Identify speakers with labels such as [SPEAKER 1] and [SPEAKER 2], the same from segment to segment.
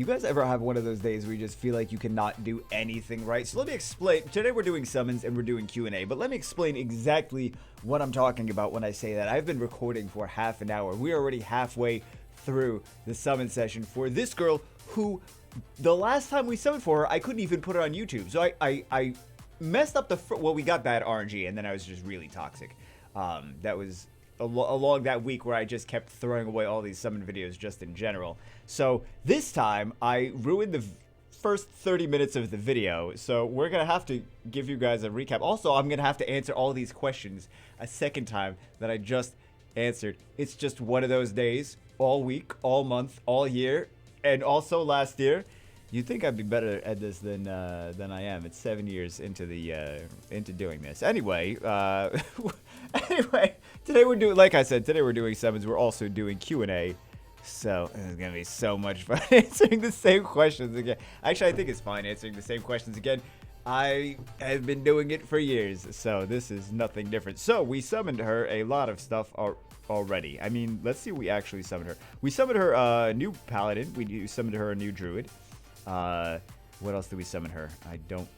[SPEAKER 1] You guys ever have one of those days where you just feel like you cannot do anything right? So let me explain. Today we're doing summons and we're doing Q&A, but let me explain exactly what I'm talking about when I say that. I've been recording for half an hour. We're already halfway through the summon session for this girl who, the last time we summoned for her, I couldn't even put her on YouTube. So I messed up well, we got bad RNG, and then I was just really toxic. That was along that week where I just kept throwing away all these summon videos just in general. So this time I ruined the first 30 minutes of the video, so we're gonna have to give you guys a recap. Also, I'm gonna have to answer all these questions a second time that I just answered. It's just one of those days, all week, all month, all year, and also last year. You'd think I'd be better at this than I am. It's 7 years into the into doing this. Anyway, anyway, today we're doing, like I said, today we're doing summons. We're also doing Q&A. So it's gonna be so much fun answering the same questions again. Actually, I think it's fine answering the same questions again. I have been doing it for years, so this is nothing different. So we summoned her a lot of stuff already. I mean, let's see what we actually summoned her. We summoned her a new paladin. We summoned her a new druid. What else did we summon her? I don't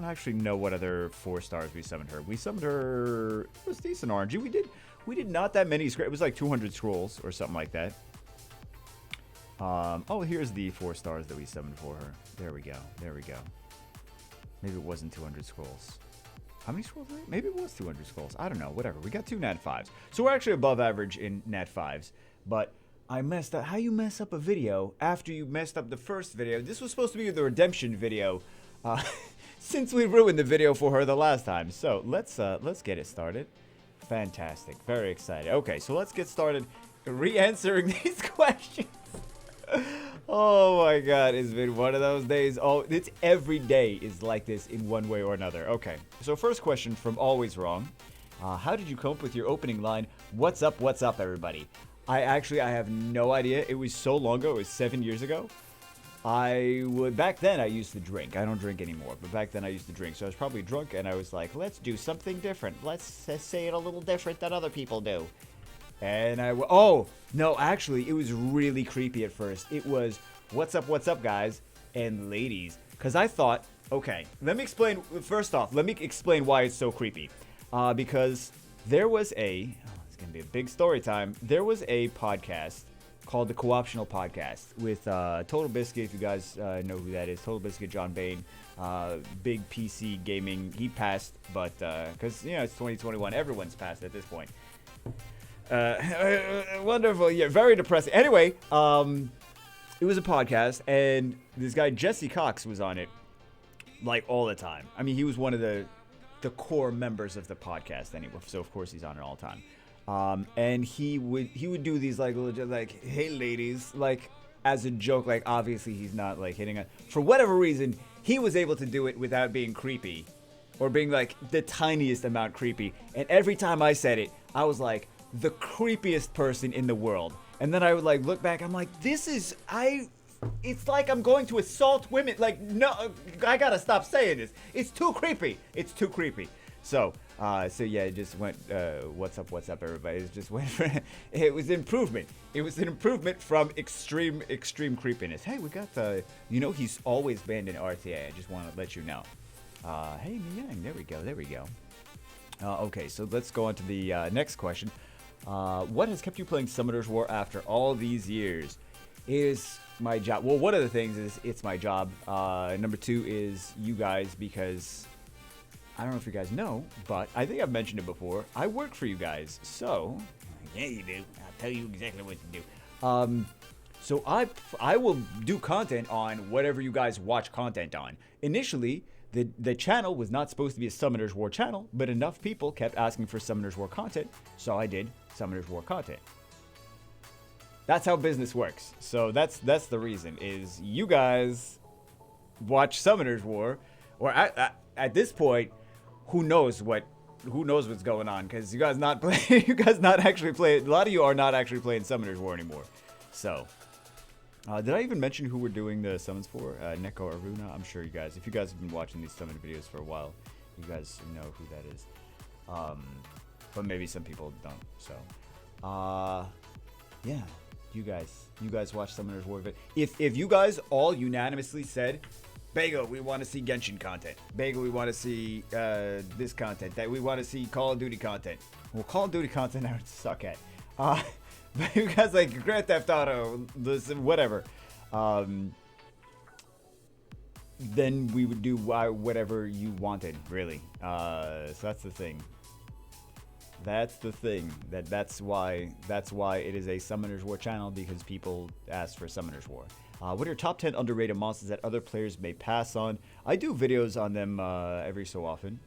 [SPEAKER 1] actually know what other 4 stars we summoned her. We summoned her, it was decent RNG. We did not that many, it was like 200 scrolls or something like that. Oh, here's the 4 stars that we summoned for her. There we go. Maybe it wasn't 200 scrolls. How many scrolls? Maybe it was 200 scrolls. I don't know, whatever. We got 2 nat 5s. So we're actually above average in nat 5s, but I messed up. How you mess up a video after you messed up the first video? This was supposed to be the redemption video, since we ruined the video for her the last time. So let's get it started. Fantastic, very excited. Okay, so let's get started re-answering these questions. Oh my God, it's been one of those days. Oh, it's every day is like this in one way or another. Okay, so first question from Always Wrong. How did you cope with your opening line? What's up, everybody? I have no idea. It was so long ago. It was 7 years ago. Back then I used to drink. I don't drink anymore, but back then I used to drink. So I was probably drunk and I was like, let's do something different. Let's say it a little different than other people do. And oh, no, actually, it was really creepy at first. It was, what's up, guys and ladies? Because I thought, okay, let me explain. First off, let me explain why it's so creepy. Because there was it's going to be a big story time. There was a podcast called the Co-optional Podcast with Total Biscuit, if you guys know who that is. Total Biscuit, John Bain, big PC gaming. He passed, but because, it's 2021. Everyone's passed at this point. Wonderful. Yeah, very depressing. Anyway, it was a podcast, and this guy, Jesse Cox, was on it, like, all the time. I mean, he was one of the core members of the podcast anyway, so of course he's on it all the time. And he would do these, like, legit, like, hey, ladies, like, as a joke. Like, obviously he's not, like, hitting on. For whatever reason, he was able to do it without being creepy, or being, like, the tiniest amount creepy. And every time I said it, I was like, the creepiest person in the world. And then I would, like, look back, I'm like, it's like I'm going to assault women. Like, no, I gotta stop saying this. It's too creepy. So yeah, it just went, what's up, everybody? It just went for, it was improvement. It was an improvement from extreme creepiness. Hey, we got he's always banned in RTA. I just want to let you know. Hey, Miyang, there we go. Okay, so let's go on to the next question. What has kept you playing Summoner's War after all these years? Is my job. Well, one of the things is it's my job. Number 2 is you guys, because I don't know if you guys know, but I think I've mentioned it before. I work for you guys, so yeah, you do. I'll tell you exactly what to do. So I will do content on whatever you guys watch content on. Initially, the channel was not supposed to be a Summoner's War channel, but enough people kept asking for Summoner's War content, so I did Summoner's War content. That's how business works. So that's the reason, is you guys watch Summoner's War, or at this point, who knows what's going on, because you guys not actually playing. A lot of you are not actually playing Summoner's War anymore. So did I even mention who we're doing the summons for? Neko, Aruna. I'm sure you guys, if you guys have been watching these summon videos for a while, you guys know who that is. But maybe some people don't. So yeah, You guys watch Summoner's War. If you guys all unanimously said, Bagel, we want to see Genshin content. Bagel, we want to see this content. That we want to see Call of Duty content. Well, Call of Duty content I would suck at. But you guys like Grand Theft Auto, whatever. Then we would do whatever you wanted, really. So that's the thing. That's the thing. That's why it is a Summoner's War channel, because people ask for Summoner's War. What are your top 10 underrated monsters that other players may pass on? I do videos on them every so often.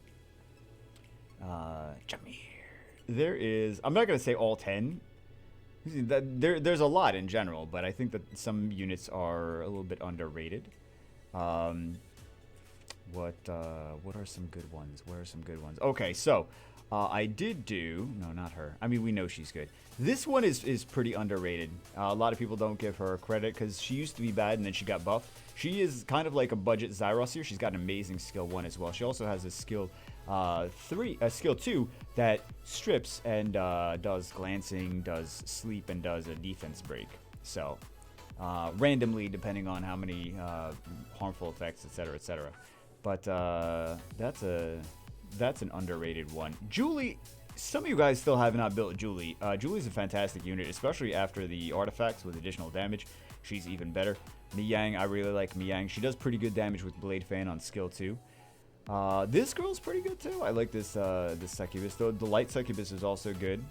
[SPEAKER 1] Jamir. There is... I'm not going to say all 10. There's a lot in general, but I think that some units are a little bit underrated. What are some good ones? Where are some good ones? Okay, so... I did do... No, not her. I mean, we know she's good. This one is pretty underrated. A lot of people don't give her credit because she used to be bad and then she got buffed. She is kind of like a budget Zyros here. She's got an amazing skill 1 as well. She also has a skill skill 2 that strips and does glancing, does sleep, and does a defense break. So, randomly, depending on how many harmful effects, etc., etc. But that's an underrated one. Julie, some of you guys still have not built Julie. Julie's a fantastic unit, especially after the artifacts with additional damage. She's even better. Miyang, I really like Miyang. She does pretty good damage with Blade Fan on skill 2. This girl's pretty good too. I like this this Succubus. The Light Succubus is also good.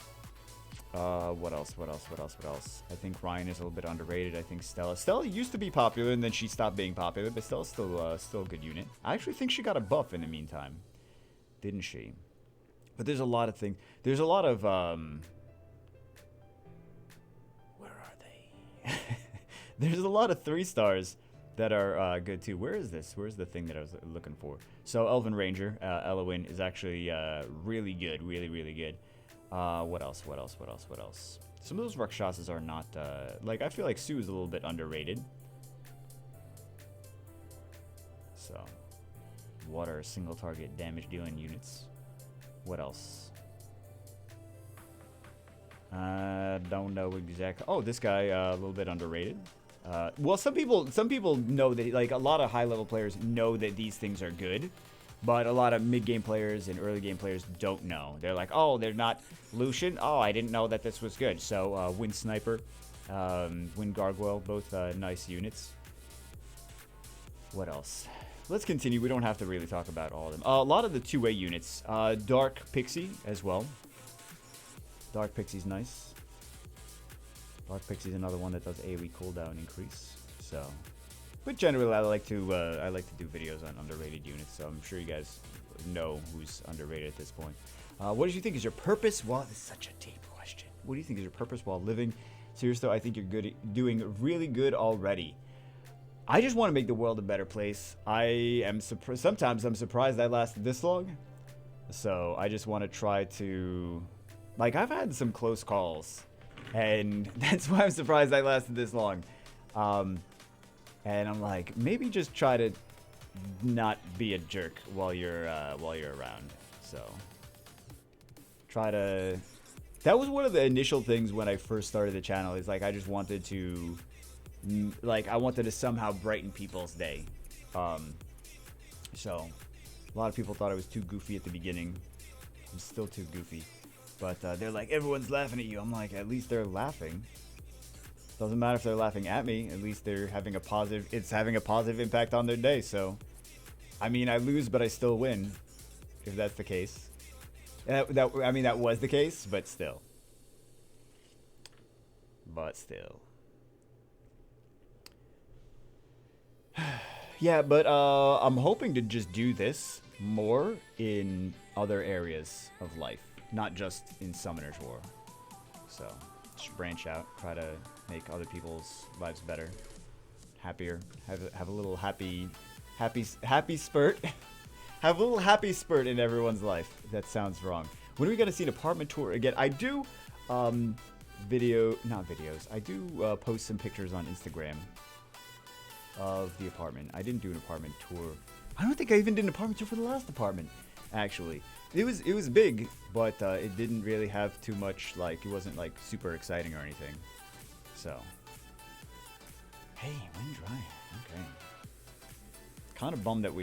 [SPEAKER 1] What else? I think Ryan is a little bit underrated. I think Stella. Stella used to be popular and then she stopped being popular, but Stella's still a good unit. I actually think she got a buff in the meantime. Didn't she? But there's a lot of things. There's a lot of where are they? There's a lot of 3 stars that are good too. Where is this? Where's the thing that I was looking for? So Elven Ranger, Elowin is actually really good, really good. What else? Some of those Rakshasas are not like, I feel like Sue is a little bit underrated. So. What are single target damage dealing units? What else? Don't know exactly. Oh, this guy a little bit underrated. Well, some people know that, like, a lot of high level players know that these things are good, but a lot of mid game players and early game players don't know. They're like, oh, they're not Lucian. Oh, I didn't know that this was good. So Wind Sniper, Wind Gargoyle, both nice units. What else? Let's continue. We don't have to really talk about all of them. A lot of the 2-way units. Dark Pixie as well. Dark Pixie's nice. Dark Pixie's another one that does AoE cooldown increase. So, but generally I like to do videos on underrated units. So I'm sure you guys know who's underrated at this point. What did you think is your purpose while... This is such a deep question. What do you think is your purpose while living? Seriously, I think you're doing really good already. I just want to make the world a better place. Sometimes I'm surprised I lasted this long. So I just want to try to... Like, I've had some close calls. And that's why I'm surprised I lasted this long. And I'm like, maybe just try to not be a jerk while you're around. So try to... That was one of the initial things when I first started the channel. Is like, I just wanted to... Like, I wanted to somehow brighten people's day. So, a lot of people thought I was too goofy at the beginning. I'm still too goofy. But they're like, everyone's laughing at you. I'm like, at least they're laughing. Doesn't matter if they're laughing at me. At least they're having a positive... It's having a positive impact on their day. So, I mean, I lose, but I still win. If that's the case. I mean, that was the case, but still. Yeah, but I'm hoping to just do this more in other areas of life, not just in Summoner's War. So, just branch out, try to make other people's lives better, happier, have a little happy spurt. Have a little happy spurt in everyone's life. That sounds wrong. When are we gonna see an apartment tour again? I do not videos. I do post some pictures on Instagram of the apartment. I didn't do an apartment tour. I don't think I even did an apartment tour for the last apartment. Actually, it was big, but it didn't really have too much, like, it wasn't like super exciting or anything. So, hey, wind dry. Okay. Kind of bummed that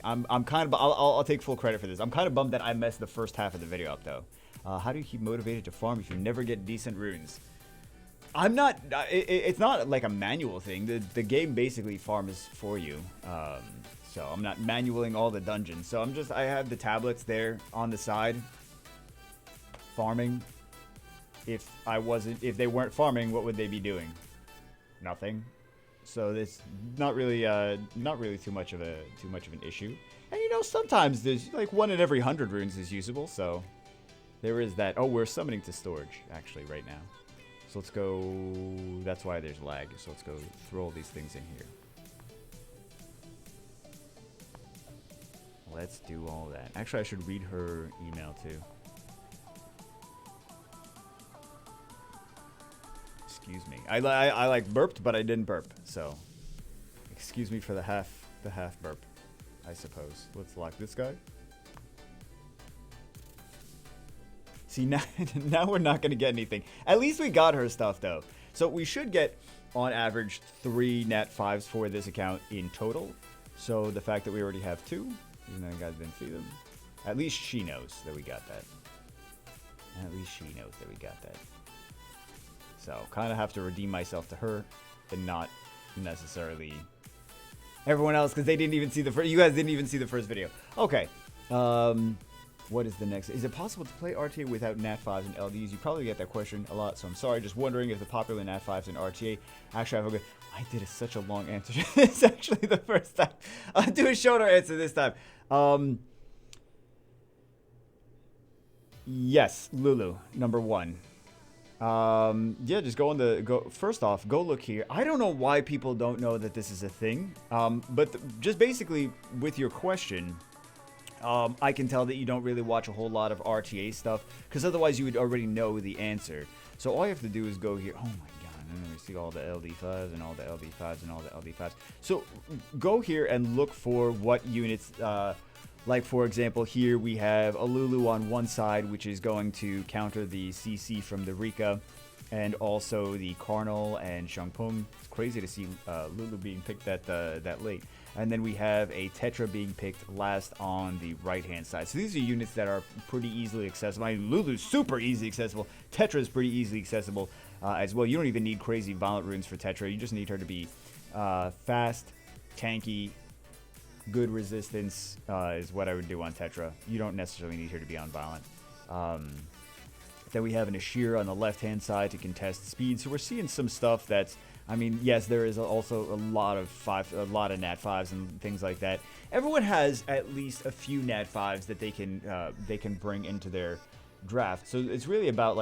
[SPEAKER 1] I'm kind of, I'll take full credit for this. I'm kind of bummed that I messed the first half of the video up though. How do you keep motivated to farm if you never get decent runes? I'm not, it's not like a manual thing. The game basically farms for you. So I'm not manualing all the dungeons. So I have the tablets there on the side farming. If they weren't farming, what would they be doing? Nothing. So it's not really too much of an issue. And you know, sometimes there's like 1 in every 100 runes is usable. So there is that. Oh, we're summoning to storage actually right now. So let's go. That's why there's lag. So let's go throw all these things in here. Let's do all that. Actually, I should read her email too. Excuse me. I like burped, but I didn't burp. So, excuse me for the half burp, I suppose. Let's lock this guy. See, now we're not going to get anything. At least we got her stuff, though. So we should get, on average, 3 nat 5s for this account in total. So the fact that we already have 2, even though you guys didn't see them, at least she knows that we got that. At least she knows that we got that. So kind of have to redeem myself to her, and not necessarily everyone else, because they didn't even see the first. You guys didn't even see the first video. Okay. What is the next? Is it possible to play RTA without Nat 5s and LDs? You probably get that question a lot, so I'm sorry. Just wondering if the popular Nat 5s and RTA actually have a good... I did such a long answer. It's actually the first time. I'll do a shorter answer this time. Yes, Lulu, number 1. Yeah, just first off, go look here. I don't know why people don't know that this is a thing. But just basically with your question... I can tell that you don't really watch a whole lot of RTA stuff, because otherwise you would already know the answer. So all you have to do is go here. Oh my god, and then we see all the LD5s and all the LD5s and all the LD5s. So go here and look for what units, like for example, here we have a Lulu on one side, which is going to counter the CC from the Rika, and also the Karnal and Shangpung. It's crazy to see Lulu being picked that late. And then we have a Tetra being picked last on the right-hand side. So these are units that are pretty easily accessible. I mean, Lulu's super easily accessible. Tetra is pretty easily accessible as well. You don't even need crazy violent runes for Tetra. You just need her to be fast, tanky, good resistance is what I would do on Tetra. You don't necessarily need her to be on violent. Then we have an Ashir on the left-hand side to contest speed. So we're seeing some stuff that's... I mean, yes, there is also a lot of Nat 5s and things like that. Everyone has at least a few Nat 5s that they can bring into their draft. So it's really about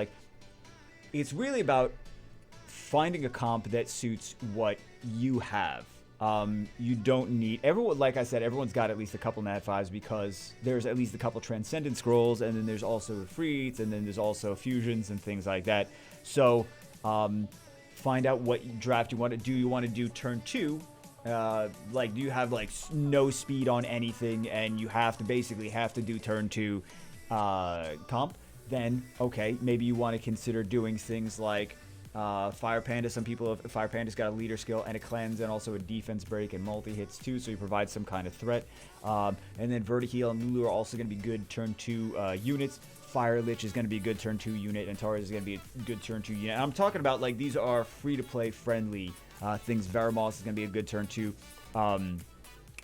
[SPEAKER 1] finding a comp that suits what you have. You don't need everyone. Like I said, everyone's got at least a couple Nat 5s because there's at least a couple Transcendent Scrolls, and then there's also Freets, and then there's also fusions and things like that. So. Find out what draft you want to do. You want to do turn 2. Like, do you have like no speed on anything, and you have to do turn 2 comp? Then okay, maybe you want to consider doing things like Fire Panda. Some people have Fire Panda's got a leader skill and a cleanse, and also a defense break and multi hits too, so you provide some kind of threat. And then Vertiheal and Lulu are also going to be good turn 2 units. Fire Lich is going to be a good turn 2 unit, and Taurus is going to be a good turn 2 unit. And I'm talking about, like, these are free-to-play friendly things. Varamos is going to be a good turn 2.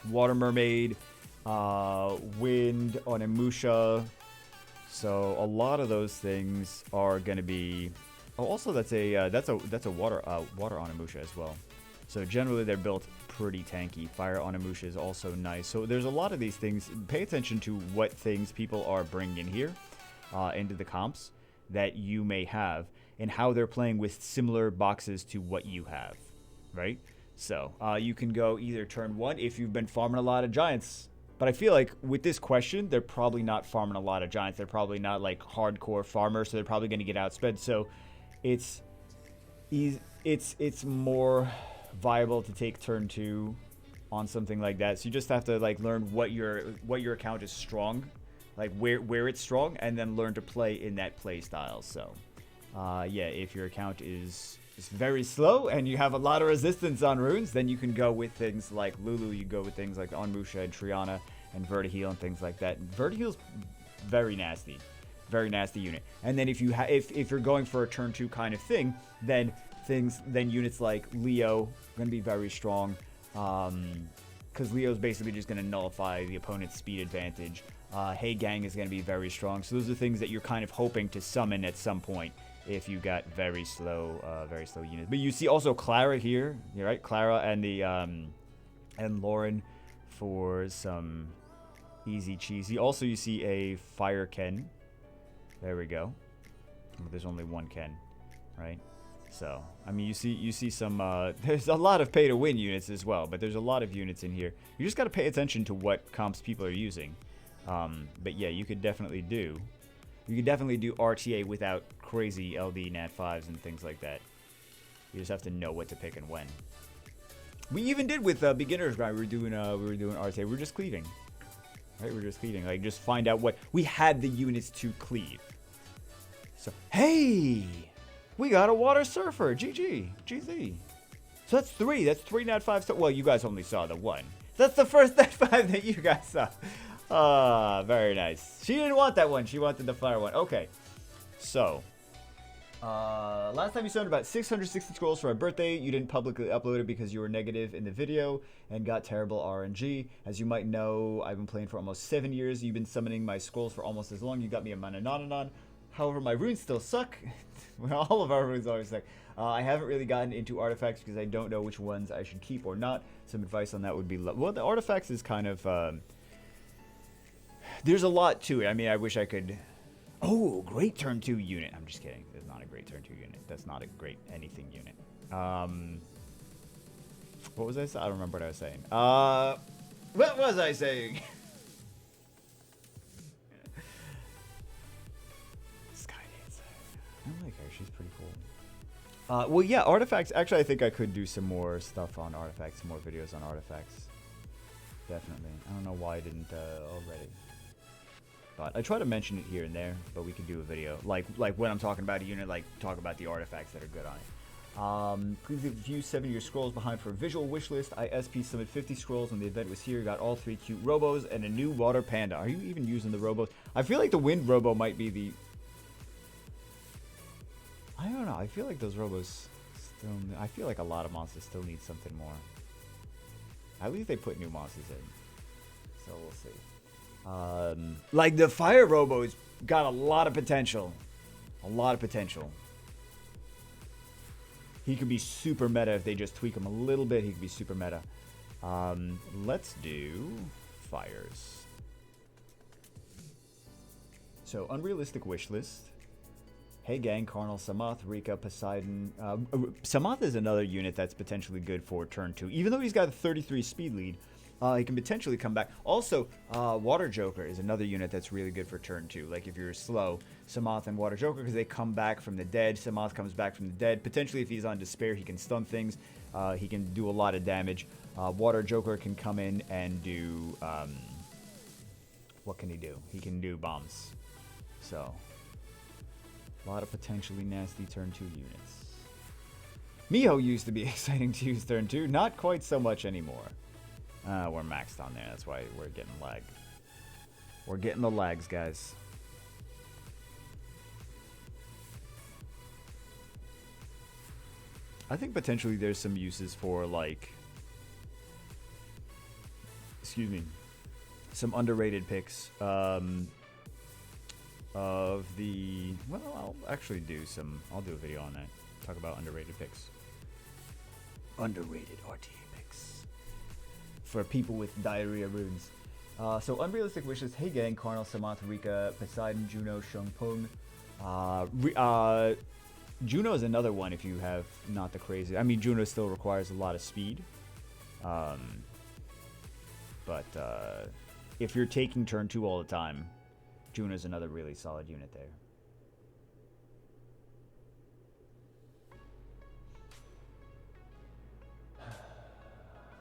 [SPEAKER 1] Water Mermaid, Wind, Onimusha. So a lot of those things are going to be... Oh, also that's a water Onimusha as well. So generally they're built pretty tanky. Fire Onimusha is also nice. So there's a lot of these things. Pay attention to what things people are bringing in here. Into the comps that you may have, and how they're playing with similar boxes to what you have, right? So you can go either turn 1 if you've been farming a lot of giants. But I feel like with this question, they're probably not farming a lot of giants. They're probably not like hardcore farmers, so they're probably going to get outsped. So it's more viable to take turn 2 on something like that. So you just have to like learn what your account is strong. Like where it's strong, and then learn to play in that play style. So Yeah, if your account is very slow and you have a lot of resistance on runes, then you can go with things like Lulu. You go with things like Onmusha and Triana and Vertiheal and things like that. Vertiheal's very nasty unit. And then if you're going for a turn 2 kind of thing, then units like Leo gonna be very strong, because Leo's basically just gonna nullify the opponent's speed advantage. Hey Gang is gonna be very strong. So those are things that you're kind of hoping to summon at some point if you got very slow units. But you see also Clara here, you're right, Clara and the and Lauren for some easy cheesy. Also, you see a Fire Ken. There we go. There's only one Ken, right? So, I mean, you see some, there's a lot of pay-to-win units as well, but there's a lot of units in here. You just got to pay attention to what comps people are using. But yeah, you could definitely do RTA without crazy LD Nat 5s and things like that. You just have to know what to pick and when. We even did with beginners, right? We were doing RTA. We were just cleaving. Right? We're just cleaving. Like, just find out what we had the units to cleave. So, hey, we got a water surfer. GG. So that's 3. That's 3 Nat 5. So, well, you guys only saw the 1. That's the first Nat 5 that you guys saw. Ah, very nice. She didn't want that one. She wanted the fire one. Okay. So, last time you summoned about 660 scrolls for my birthday. You didn't publicly upload it because you were negative in the video and got terrible RNG. As you might know, I've been playing for almost 7 years. You've been summoning my scrolls for almost as long. You got me a Manananan. However, my runes still suck. Well, all of our runes always suck. I haven't really gotten into artifacts because I don't know which ones I should keep or not. Some advice on that would be... Well, the artifacts is kind of... there's a lot to it. I mean, I wish I could... Oh, great turn 2 unit. I'm just kidding. There's not a great turn 2 unit. That's not a great anything unit. What was I saying? I don't remember what I was saying. What was I saying? I like her. She's pretty cool. Well, yeah, artifacts. Actually, I think I could do some more stuff on artifacts, some more videos on artifacts. Definitely. I don't know why I didn't already. But I try to mention it here and there, but we could do a video. Like when I'm talking about a unit, like talk about the artifacts that are good on it. Please view 7-year scrolls behind for a visual wish list. I SP summoned 50 scrolls when the event was here. Got all 3 cute robos and a new water panda. Are you even using the robos? I feel like the wind robo might be the... I don't know. I feel like those robos still... I feel like a lot of monsters still need something more. At least they put new monsters in. So we'll see. Like the fire robo's got a lot of potential. A lot of potential. He could be super meta if they just tweak him a little bit. He could be super meta. Let's do fires. So, unrealistic wish list. Hey gang, Karnal, Samath, Rika, Poseidon. Samath is another unit that's potentially good for turn 2. Even though he's got a 33 speed lead, he can potentially come back. Also, Water Joker is another unit that's really good for turn 2. Like if you're slow, Samath and Water Joker, because they come back from the dead. Samath comes back from the dead. Potentially if he's on Despair, he can stun things. He can do a lot of damage. Water Joker can come in and do... what can he do? He can do bombs. So... a lot of potentially nasty turn 2 units. Miho used to be exciting to use turn 2. Not quite so much anymore. We're maxed on there. That's why we're getting lag. We're getting the lags, guys. I think potentially there's some uses for, like... excuse me. Some underrated picks. Of the... well, I'll actually do some... I'll do a video on that. Talk about underrated picks. Underrated RTA picks. For people with diarrhea runes. So, unrealistic wishes. Hey gang, Karnal, Samath, Rika, Poseidon, Juno, Shungpung. Juno is another one if you have not the crazy... I mean, Juno still requires a lot of speed. But if you're taking turn 2 all the time... Juno's another really solid unit there.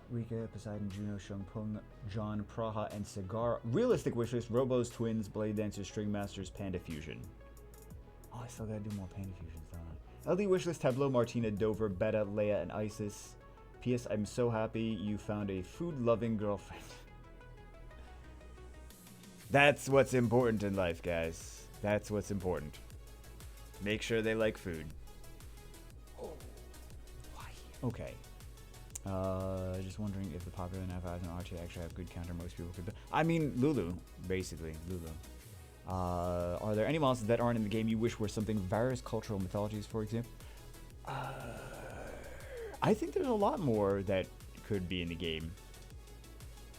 [SPEAKER 1] Rika, Poseidon, Juno, Shungpung, John, Praha, and Cigar. Realistic wishlist: Robos, Twins, Blade Dancers, String Masters, Panda Fusion. Oh, I still gotta do more Panda Fusions, don't I? LD Wishlist, Tableau, Martina, Dover, Beta, Leia, and Isis. P.S. I'm so happy you found a food-loving girlfriend. That's what's important in life, guys. That's what's important. Make sure they like food. Oh, why? Okay. Just wondering if the popular F5s and RTA actually have good counter most people could. I mean, Lulu, basically. Lulu. Are there any monsters that aren't in the game you wish were something various cultural mythologies, for example? I think there's a lot more that could be in the game.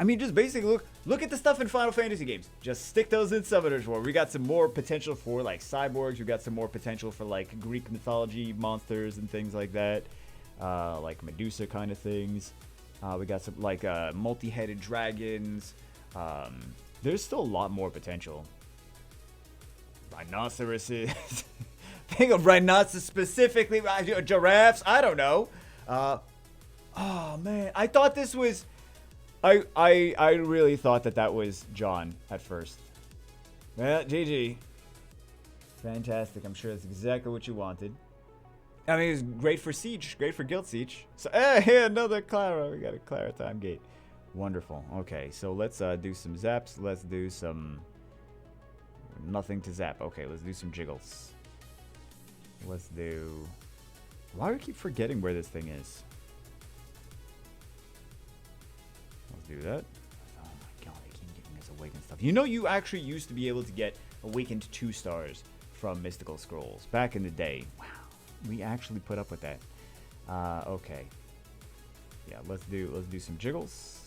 [SPEAKER 1] I mean, just basically look at the stuff in Final Fantasy games. Just stick those in Summoners War. We got some more potential for like cyborgs. We got some more potential for like Greek mythology monsters and things like that. Like Medusa kind of things. We got some like multi-headed dragons. There's still a lot more potential. Rhinoceroses. Think of rhinoceros specifically. Giraffes. I don't know. Oh man, I thought this was. I really thought that was John at first. Well, GG. Fantastic. I'm sure that's exactly what you wanted. I mean, it was great for Siege. Great for Guild Siege. So, hey, another Clara. We got a Clara time gate. Wonderful. Okay, so let's do some zaps. Let's do some... Nothing to zap. Okay, let's do some jiggles. Let's do... Why do I keep forgetting where this thing is? Let's do that. Oh my god, they keep giving us awakened stuff. You know, you actually used to be able to get awakened 2 stars from Mystical Scrolls back in the day. Wow, we actually put up with that. Okay. Yeah, let's do some jiggles.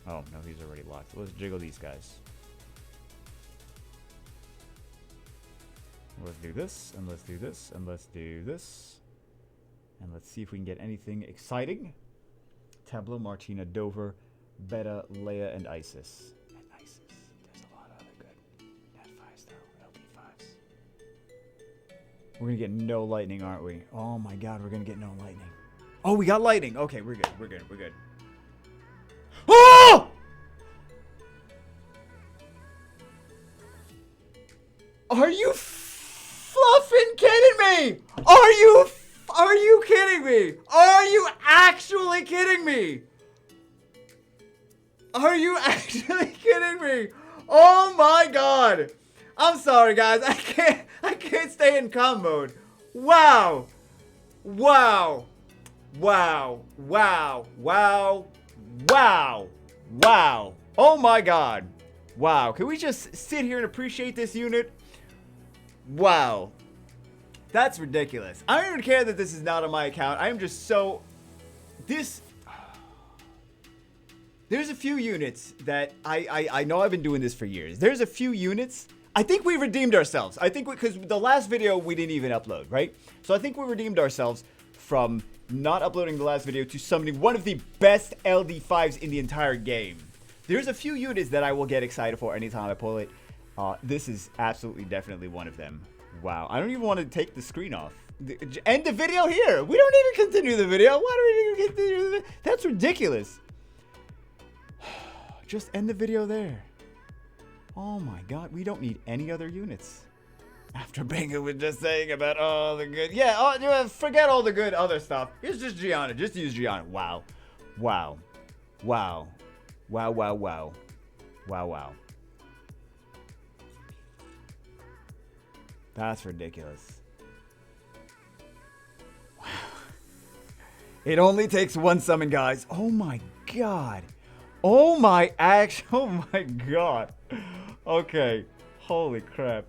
[SPEAKER 1] Oh no, he's already locked. Let's jiggle these guys. Let's do this, and let's do this, and let's do this. And let's see if we can get anything exciting. Tableau, Martina, Dover, Beta, Leia, and Isis. And Isis. There's a lot of other good Nat 5s though. LP 5s. We're gonna get no lightning, aren't we? Oh my god, we're gonna get no lightning. Oh, we got lightning. Okay, we're good. We're good. We're good. Oh! Are you fluffing kidding me? Are you kidding me? Are you actually kidding me? Are you actually kidding me? Oh my god. I'm sorry guys. I can't stay in calm mode. Wow. Wow. Wow. Wow. Wow. Wow. Wow. Oh my god. Wow. Can we just sit here and appreciate this unit? Wow. That's ridiculous. I don't even care that this is not on my account. I am just so... There's a few units that I know I've been doing this for years. There's a few units. I think we redeemed ourselves. I think because the last video we didn't even upload, right? So I think we redeemed ourselves from not uploading the last video to summoning one of the best LD5s in the entire game. There's a few units that I will get excited for anytime I pull it. This is absolutely definitely one of them. Wow, I don't even want to take the screen off. End the video here. We don't need to continue the video. Why do we need to continue the video? That's ridiculous. Just end the video there. Oh my god, we don't need any other units. After Bingo was just saying about all the good... Yeah, forget all the good other stuff. Here's just Gianna. Just use Gianna. Wow. Wow. Wow. Wow, wow, wow. Wow, wow. That's ridiculous. Wow. It only takes one summon, guys. Oh my god. Oh my god. Okay. Holy crap.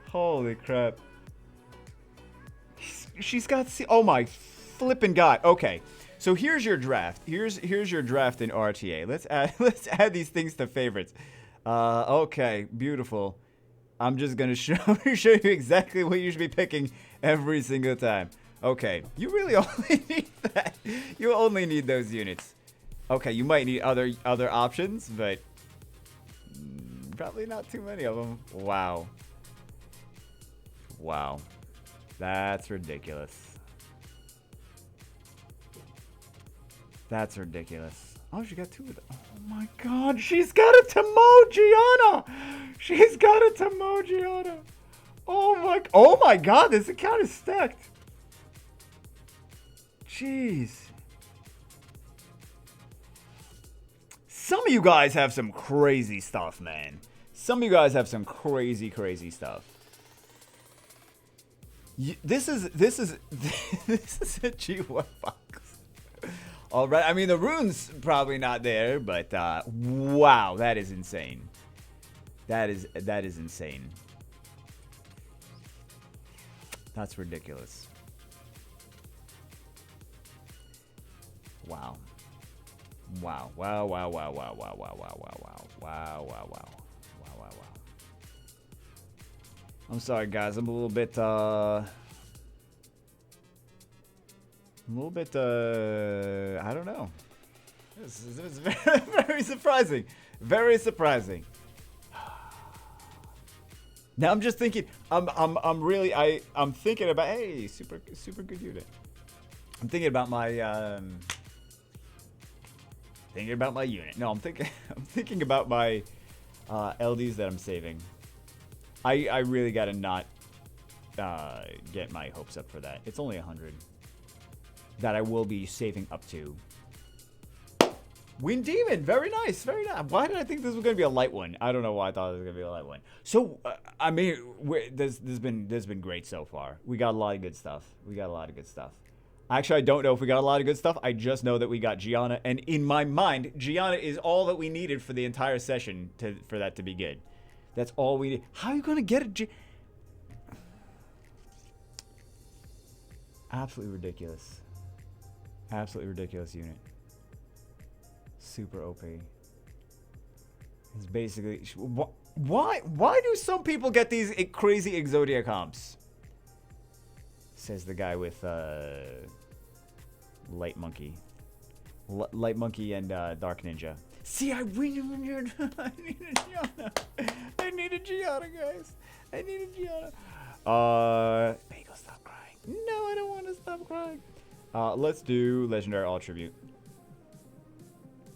[SPEAKER 1] Holy crap. She's got... Oh my flippin' god. Okay. So here's your draft. Here's your draft in RTA. Let's add these things to favorites. Okay. Beautiful. I'm just gonna show you exactly what you should be picking every single time. Okay, you really only need that. You only need those units. Okay, you might need other options, but probably not too many of them. Wow. Wow. That's ridiculous. That's ridiculous. Oh, she got 2 of them. Oh my god, she's got a Tamo Gianna! She's got a Tamo Gianna! Oh my god, this account is stacked. Jeez. Some of you guys have some crazy stuff, man. Some of you guys have some crazy stuff. This is this is a G1 box. All right, I mean the rune's probably not there, but wow, that is insane. That is insane. That's ridiculous. Wow. Wow. Wow. Wow. Wow. Wow. Wow. Wow. Wow. Wow. Wow. Wow. Wow. Wow. Wow. I'm sorry, guys. I'm a little bit. I don't know. This is very, very surprising. Very surprising. Now I'm just thinking. I'm thinking about. Hey, super good unit. I'm thinking about my. Thinking about my unit. No, I'm thinking about my LDs that I'm saving. I really gotta not get my hopes up for that. It's only 100 that I will be saving up to. Wind Demon, very nice, very nice. Why did I think this was gonna be a light one? I don't know why I thought it was gonna be a light one. So I mean, this has been great so far. We got a lot of good stuff. Actually, I don't know if we got a lot of good stuff. I just know that we got Gianna, and in my mind, Gianna is all that we needed for the entire session for that to be good. That's all we need. How are you gonna get it? Absolutely ridiculous. Absolutely ridiculous unit. Super OP. It's basically why do some people get these crazy Exodia comps? Says the guy with Light Monkey. Light Monkey and Dark Ninja. See, I need a Gianna. I need a Gianna, guys. I need a Gianna. Bagel, stop crying. No, I don't want to stop crying. Let's do Legendary All Tribute.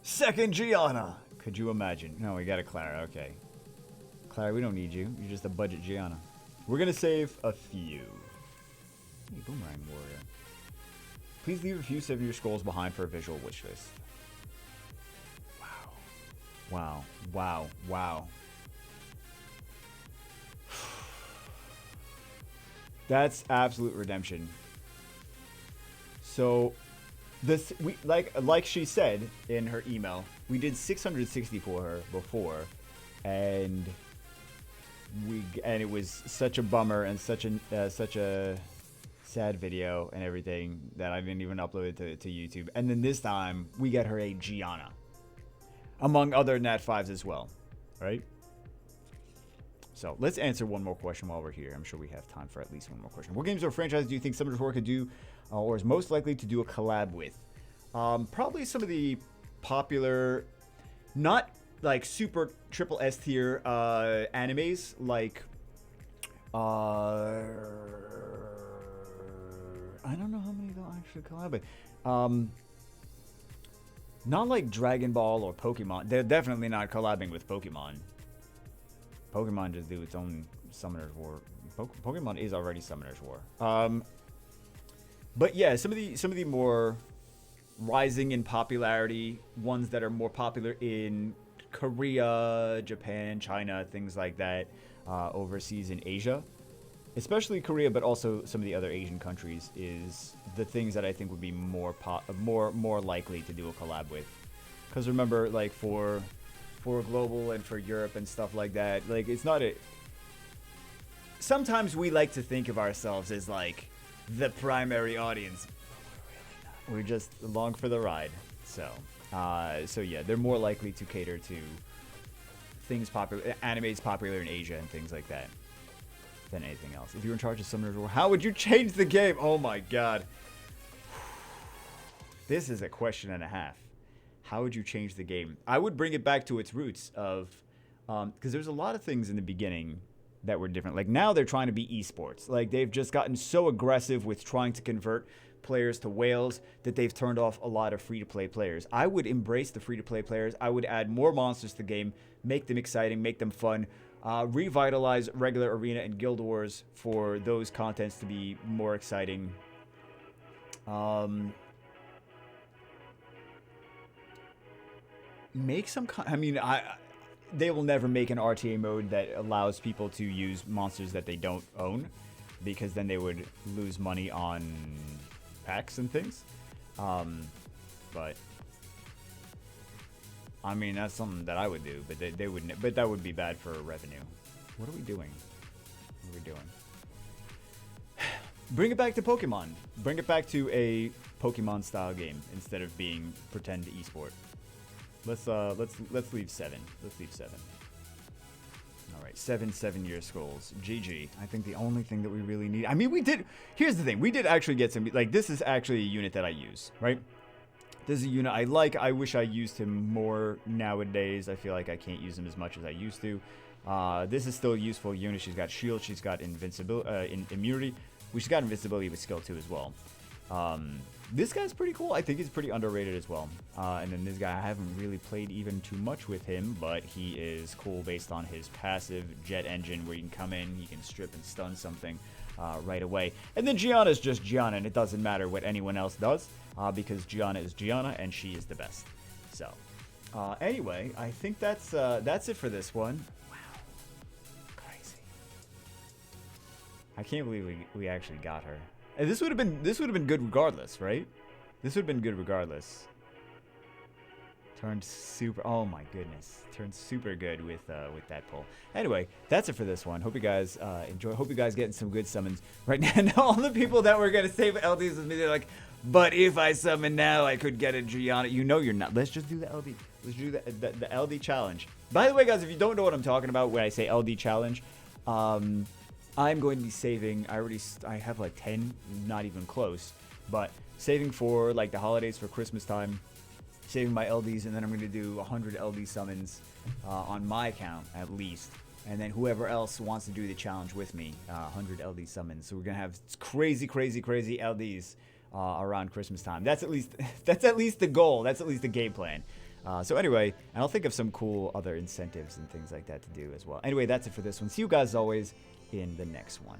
[SPEAKER 1] Second Gianna. Could you imagine? No, we got a Clara. Okay. Clara, we don't need you. You're just a budget Gianna. We're going to save a few. Hey, Boomerang Warrior. Please leave a few 7-year scrolls behind for a visual wish list. Wow. Wow. Wow. Wow. That's absolute redemption. So, this like she said in her email, we did 660 for her before, and it was such a bummer and such a sad video and everything that I didn't even upload it to YouTube. And then this time we get her a Gianna, among other Nat 5s as well, right? So let's answer one more question while we're here. I'm sure we have time for at least one more question. What games or franchises do you think Summoners War could do, or is most likely to do a collab with? Probably some of the popular, not like super triple S tier animes, like I don't know how many they'll actually collab with. Not like Dragon Ball or Pokemon. They're definitely not collabing with Pokemon. Pokemon just do its own Summoners War. Pokemon is already Summoners War. But yeah, some of the more rising in popularity, ones that are more popular in Korea, Japan, China, things like that, overseas in Asia, especially Korea, but also some of the other Asian countries, is the things that I think would be more likely to do a collab with. Because remember, like for global and for Europe and stuff like that, like it's not a. Sometimes we like to think of ourselves as like the primary audience. We're just along for the ride. So yeah, they're more likely to cater to things popular, animes popular in Asia and things like that, than anything else. If you were in charge of Summoners War, how would you change the game? Oh my god. This is a question and a half. How would you change the game? I would bring it back to its roots of, because there's a lot of things in the beginning that were different. Like now they're trying to be esports. Like they've just gotten so aggressive with trying to convert players to whales that they've turned off a lot of free-to-play players. I would embrace the free-to-play players. I would add more monsters to the game, make them exciting, make them fun, revitalize regular arena and guild wars for those contents to be more exciting. Make some... I mean, they will never make an RTA mode that allows people to use monsters that they don't own, because then they would lose money on packs and things. But I mean, that's something that I would do, but they wouldn't. But that would be bad for revenue. What are we doing? What are we doing? Bring it back to Pokemon. Bring it back to a Pokemon style game instead of being pretend esport. Let's leave 7. Let's leave 7. All right, 7-year skulls. GG. I think the only thing that we really need. I mean, we did. Here's the thing. We did actually get some. Like, this is actually a unit that I use, right? This is a unit I like. I wish I used him more nowadays. I feel like I can't use him as much as I used to. This is still a useful unit. She's got shield. She's got invincibility, immunity. She's got invincibility with skill 2 as well. This guy's pretty cool. I think he's pretty underrated as well. And then this guy, I haven't really played even too much with him, but he is cool based on his passive jet engine, where you can come in, you can strip and stun something right away. And then Gianna's just Gianna, and it doesn't matter what anyone else does, because Gianna is Gianna, and she is the best. So, anyway, I think that's it for this one. Wow, crazy! I can't believe we actually got her. And this would have been good regardless, right? This would have been good regardless. Turned super. Oh my goodness, turned super good with that pull. Anyway, that's it for this one. Hope you guys enjoy. Hope you guys getting some good summons right now. And all the people that were gonna save LDs with me, they're like, but if I summon now, I could get a Gianna. You know you're not. Let's just do the LD. Let's do the LD challenge. By the way, guys, if you don't know what I'm talking about when I say LD challenge, I'm going to be saving. I have like 10, not even close, but saving for like the holidays, for Christmas time, saving my LDs, and then I'm going to do 100 LD summons on my account at least, and then whoever else wants to do the challenge with me, 100 LD summons. So we're gonna have crazy LDs around Christmas time. That's at least the goal. That's at least the game plan. So anyway, and I'll think of some cool other incentives and things like that to do as well. Anyway, that's it for this one. See you guys as always in the next one.